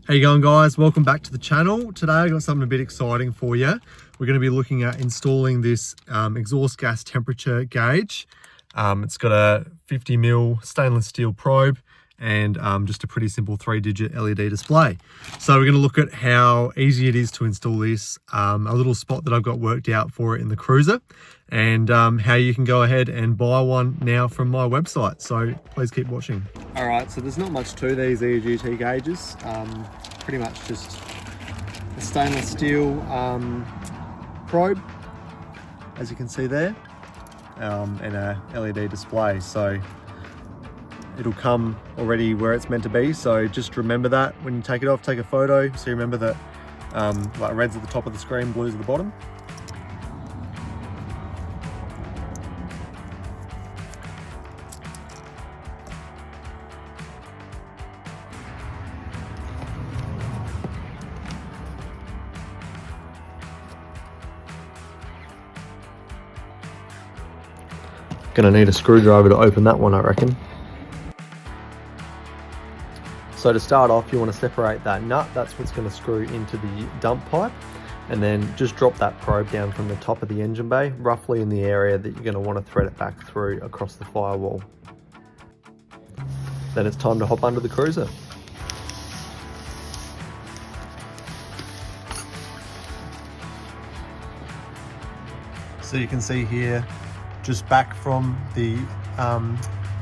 How you going, guys? Welcome back to the channel. Today I got something a bit exciting for you. We're going to be looking at installing this exhaust gas temperature gauge. It's got a 50mm stainless steel probe and just a pretty simple 3-digit LED display. So we're going to look at how easy it is to install this, a little spot that I've got worked out for it in the Cruiser, and how you can go ahead and buy one now from my website. So please keep watching. All right, so there's not much to these EGT gauges. Pretty much just a stainless steel probe, as you can see there, and a LED display. So it'll come already where it's meant to be. So just remember that when you take it off, take a photo. So you remember that like red's at the top of the screen, blue's at the bottom. Gonna need a screwdriver to open that one, I reckon. So to start off, you want to separate that nut. That's what's going to screw into the dump pipe, and then just drop that probe down from the top of the engine bay, roughly in the area that you're going to want to thread it back through across the firewall. Then it's time to hop under the Cruiser. So you can see here, just back from the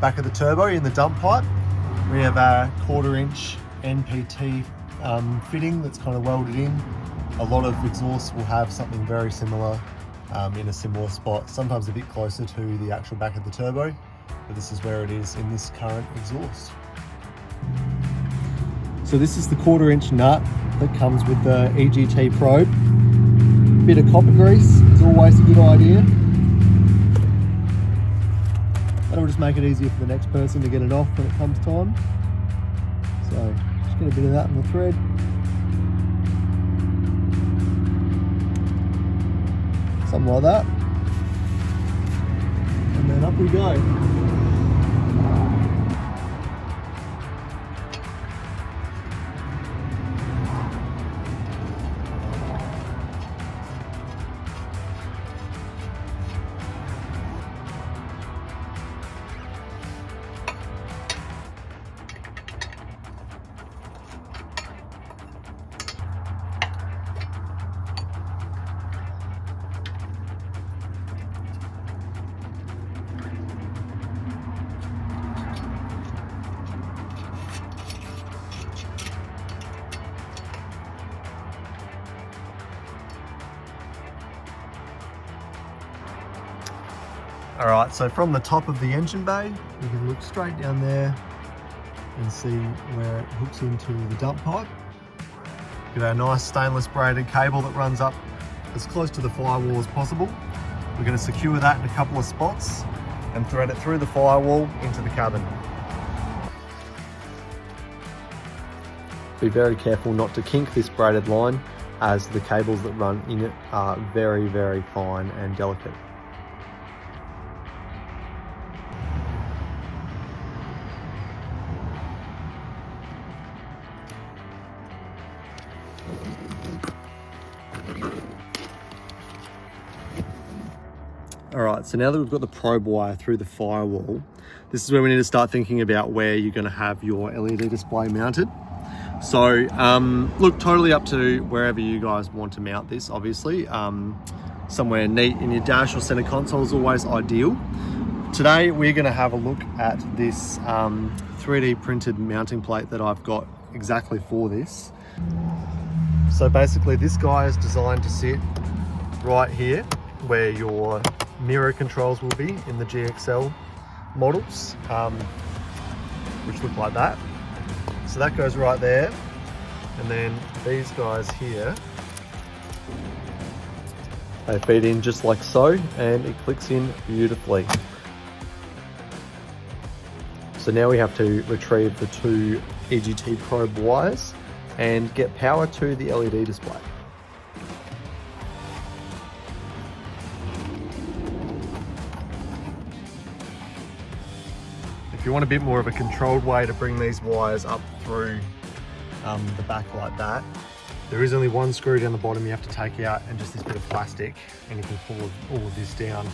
back of the turbo in the dump pipe, we have a 1/4" NPT fitting that's kind of welded in. A lot of exhausts will have something very similar in a similar spot, sometimes a bit closer to the actual back of the turbo, but this is where it is in this current exhaust. So this is the 1/4" nut that comes with the EGT probe. Bit of copper grease is always a good idea. That'll just make it easier for the next person to get it off when it comes time. So just get a bit of that in the thread. Something like that. And then up we go. All right, so from the top of the engine bay, you can look straight down there and see where it hooks into the dump pipe. We've got our nice stainless braided cable that runs up as close to the firewall as possible. We're going to secure that in a couple of spots and thread it through the firewall into the cabin. Be very careful not to kink this braided line, as the cables that run in it are very, very fine and delicate. All right, so now that we've got the probe wire through the firewall, this is where we need to start thinking about where you're going to have your LED display mounted. So look, totally up to wherever you guys want to mount this, obviously. Somewhere neat in your dash or center console is always ideal. Today, we're going to have a look at this 3D printed mounting plate that I've got exactly for this. So basically, this guy is designed to sit right here where your mirror controls will be in the GXL models, which look like that. So that goes right there, and then these guys here, they feed in just like so, and it clicks in beautifully. So now we have to retrieve the 2 EGT probe wires and get power to the LED display. If you want a bit more of a controlled way to bring these wires up through the back like that. There is only one screw down the bottom you have to take out, and just this bit of plastic, and you can pull all of this down.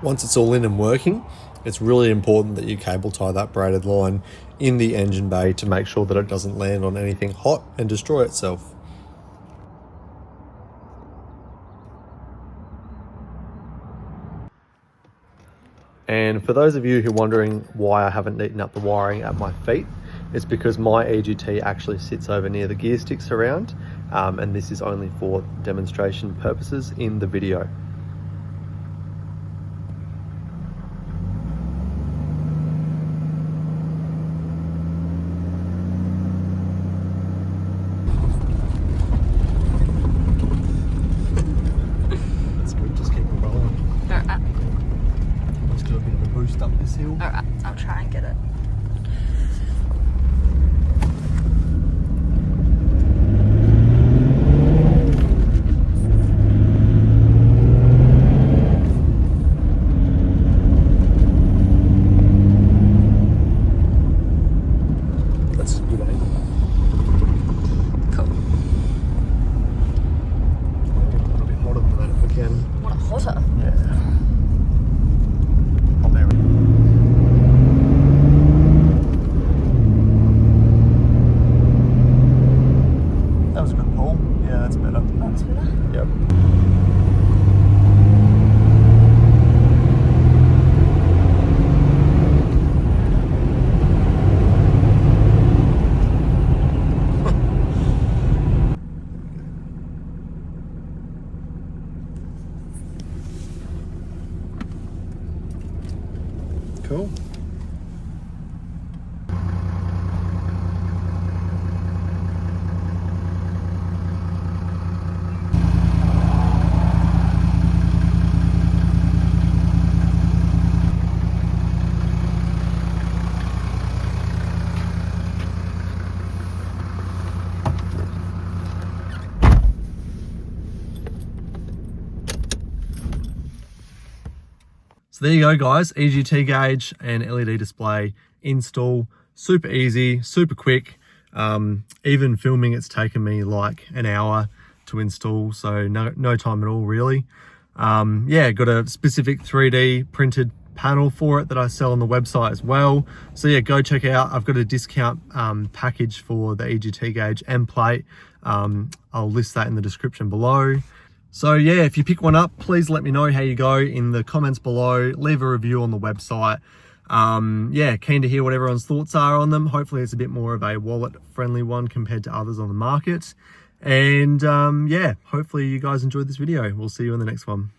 Once it's all in and working, it's really important that you cable tie that braided line in the engine bay to make sure that it doesn't land on anything hot and destroy itself. And for those of you who are wondering why I haven't neatened up the wiring at my feet, it's because my EGT actually sits over near the gear sticks around, and this is only for demonstration purposes in the video. Up this hill. Alright, I'll try and get it. That's a good angle. Cool. We'll get a little bit hotter than that if we can. Want it hotter? Yeah. That was a good pull. Yeah, that's better. That's better? Yep. Cool. So there you go, guys. EGT gauge and LED display install. Super easy, super quick. Even filming, it's taken me like an hour to install, so no time at all, really. Yeah, got a specific 3D printed panel for it that I sell on the website as well. So yeah, go check it out. I've got a discount package for the EGT gauge and plate. I'll list that in the description below. So yeah, if you pick one up, please let me know how you go in the comments below. Leave a review on the website. Yeah, keen to hear what everyone's thoughts are on them. Hopefully it's a bit more of a wallet friendly one compared to others on the market. And yeah, hopefully you guys enjoyed this video. We'll see you in the next one.